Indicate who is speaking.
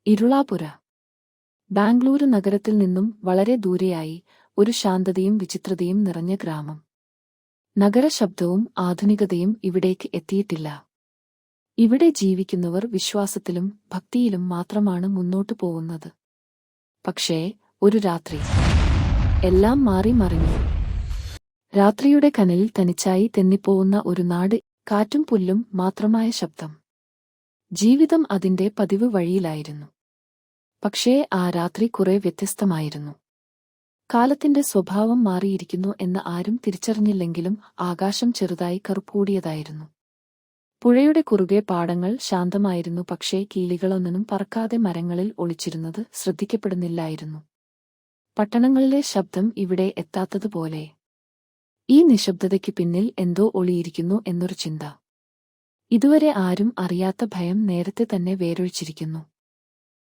Speaker 1: ഇരുളാപുര. ബാംഗ്ലൂരു നഗരത്തിൽ നിന്നും വളരെ ദൂരെയായി ഒരു ശാന്തതയും വിചിത്രതയും നിറഞ്ഞ ഗ്രാമം. നഗരശബ്ദവും ആധുനികതയും ഇവിടേക്ക് എത്തിയിട്ടില്ല. ഇവിടെ ജീവിക്കുന്നവർ വിശ്വാസത്തിലും ഭക്തിയിലും മാത്രമാണ് മുന്നോട്ടു പോകുന്നത്. പക്ഷേ ഒരു രാത്രി എല്ലാം മാറി മറിഞ്ഞു. രാത്രിയുടെ കനലിൽ തനിച്ചായി തെന്നിപ്പോവുന്ന ഒരു നാട്, കാറ്റും പുല്ലും മാത്രമായ ശബ്ദം. ജീവിതം അതിന്റെ പതിവ് വഴിയിലായിരുന്നു. പക്ഷേ ആ രാത്രി കുറെ വ്യത്യസ്തമായിരുന്നു. കാലത്തിന്റെ സ്വഭാവം മാറിയിരിക്കുന്നു എന്ന് ആരും തിരിച്ചറിഞ്ഞില്ലെങ്കിലും ആകാശം ചെറുതായി കറുപ്പുകൂടിയതായിരുന്നു. പുഴയുടെ കുറുകെ പാടങ്ങൾ ശാന്തമായിരുന്നു, പക്ഷേ കിളികളൊന്നിനും പറക്കാതെ മരങ്ങളിൽ ഒളിച്ചിരുന്നത് ശ്രദ്ധിക്കപ്പെടുന്നില്ലായിരുന്നു. പട്ടണങ്ങളിലെ ശബ്ദം ഇവിടെ എത്താത്തതുപോലെ. ഈ നിശബ്ദതയ്ക്ക് പിന്നിൽ എന്തോ ഒളിയിരിക്കുന്നു എന്നൊരു ചിന്ത. ഇതുവരെ ആരും അറിയാത്ത ഭയം നേരത്തെ തന്നെ വേരൊഴിച്ചിരിക്കുന്നു.